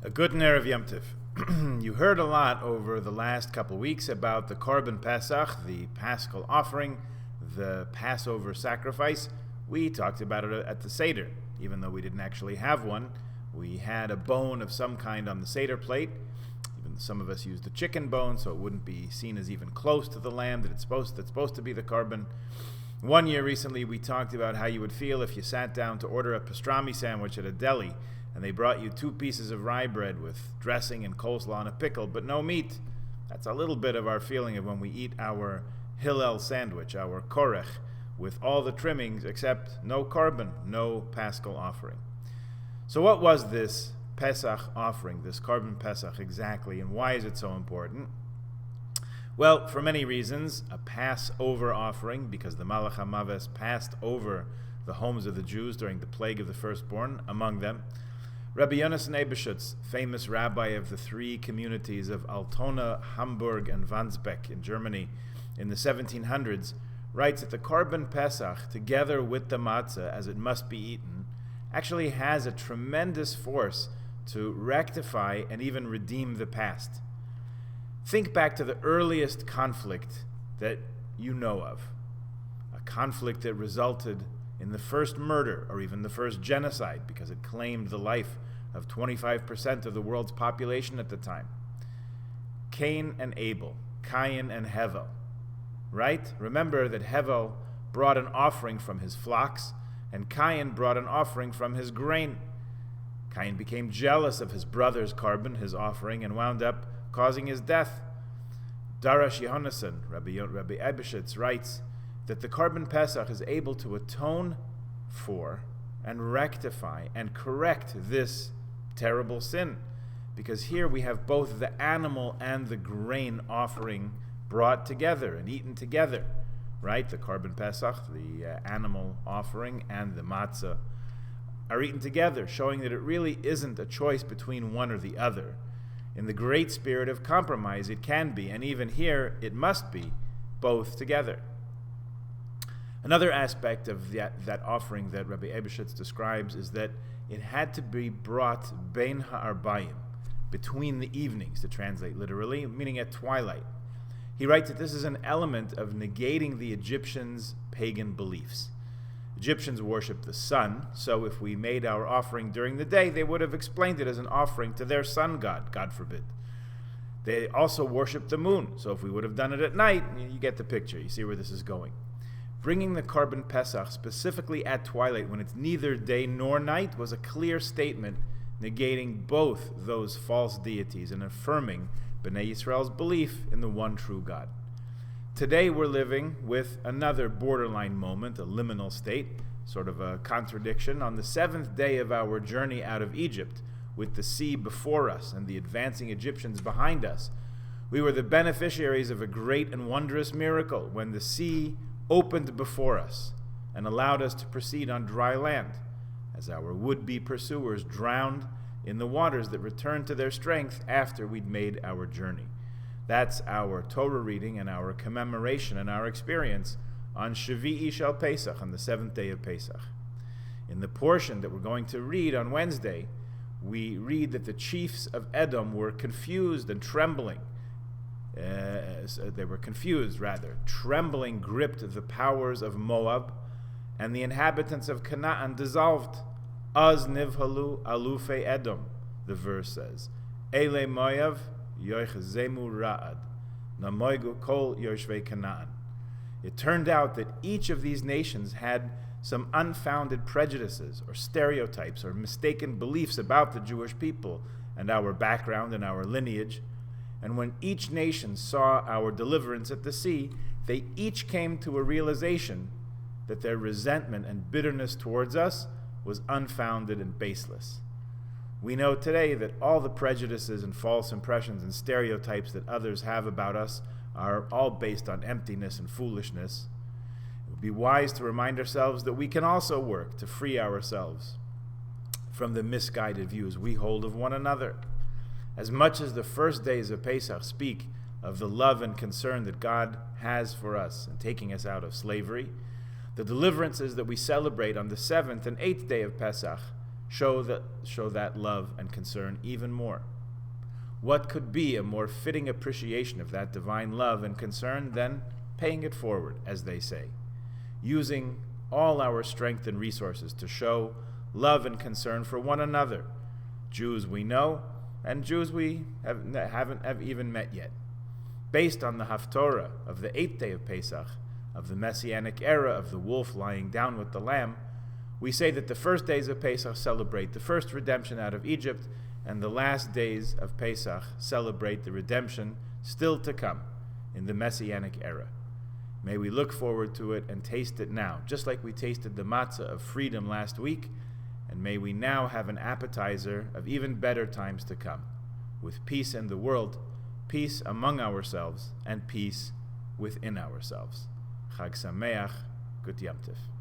A good Erev Yom Tov. You heard a lot over the last couple weeks about the Korban Pesach, the Paschal offering, the Passover sacrifice. We talked about it at the Seder. Even though we didn't actually have one, we had a bone of some kind on the Seder plate. Even some of us used the chicken bone, so it wouldn't be seen as even close to the lamb that's supposed to be the Korban. One year recently, we talked about how you would feel if you sat down to order a pastrami sandwich at a deli, and they brought you 2 pieces of rye bread with dressing and coleslaw and a pickle, but no meat. That's a little bit of our feeling of when we eat our Hillel sandwich, our korech, with all the trimmings except no korban, no paschal offering. So what was this Pesach offering, this Korban Pesach exactly, and why is it so important? Well, for many reasons. A Passover offering, because the Malach HaMaves passed over the homes of the Jews during the plague of the firstborn, among them. Rabbi Yonasan Ebershutz, famous rabbi of the 3 communities of Altona, Hamburg, and Wandsbek in Germany in the 1700s, writes that the Korban Pesach, together with the matzah, as it must be eaten, actually has a tremendous force to rectify and even redeem the past. Think back to the earliest conflict that you know of, a conflict that resulted in the first murder or even the first genocide because it claimed the life of 25% of the world's population at the time. Cain and Abel, Cain and Hevel, right? Remember that Hevel brought an offering from his flocks and Cain brought an offering from his grain. Cain became jealous of his brother's korban, his offering, and wound up causing his death. Darash Yehonasan, Rabbi Ebershutz, writes that the Korban Pesach is able to atone for and rectify and correct this terrible sin, because here we have both the animal and the grain offering brought together and eaten together, right? The Korban Pesach, the animal offering, and the matzah are eaten together, showing that it really isn't a choice between one or the other. In the great spirit of compromise, it can be, and even here, it must be, both together. Another aspect of that offering that Rabbi Ebershutz describes is that it had to be brought bein ha'arbayim, between the evenings, to translate literally, meaning at twilight. He writes that this is an element of negating the Egyptians' pagan beliefs. Egyptians worshipped the sun, so if we made our offering during the day, they would have explained it as an offering to their sun god, God forbid. They also worshipped the moon, so if we would have done it at night, you get the picture, you see where this is going. Bringing the Korban Pesach specifically at twilight when it's neither day nor night was a clear statement negating both those false deities and affirming Bnei Yisrael's belief in the one true God. Today we're living with another borderline moment, a liminal state, sort of a contradiction. On the 7th day of our journey out of Egypt, with the sea before us and the advancing Egyptians behind us, we were the beneficiaries of a great and wondrous miracle when the sea opened before us and allowed us to proceed on dry land, as our would-be pursuers drowned in the waters that returned to their strength after we'd made our journey. That's our Torah reading and our commemoration and our experience on Shvi'i shel Pesach, on the 7th day of Pesach. In the portion that we're going to read on Wednesday, we read that the chiefs of Edom were confused and trembling. Trembling gripped the powers of Moab, and the inhabitants of Canaan dissolved. Az nivhalu alufe Edom, the verse says. Ele Moav yochzemu ra'ad, namoigu kol yoshvei Canaan. It turned out that each of these nations had some unfounded prejudices or stereotypes or mistaken beliefs about the Jewish people and our background and our lineage. And when each nation saw our deliverance at the sea, they each came to a realization that their resentment and bitterness towards us was unfounded and baseless. We know today that all the prejudices and false impressions and stereotypes that others have about us are all based on emptiness and foolishness. It would be wise to remind ourselves that we can also work to free ourselves from the misguided views we hold of one another. As much as the first days of Pesach speak of the love and concern that God has for us in taking us out of slavery, the deliverances that we celebrate on the 7th and 8th day of Pesach show that love and concern even more. What could be a more fitting appreciation of that divine love and concern than paying it forward, as they say, using all our strength and resources to show love and concern for one another, Jews we know and Jews we haven't even met yet. Based on the Haftorah of the 8th day of Pesach, of the Messianic era of the wolf lying down with the lamb, we say that the first days of Pesach celebrate the first redemption out of Egypt, and the last days of Pesach celebrate the redemption still to come in the Messianic era. May we look forward to it and taste it now, just like we tasted the matzah of freedom last week, and may we now have an appetizer of even better times to come, with peace in the world, peace among ourselves, and peace within ourselves. Chag Sameach, Gut Yom Tov.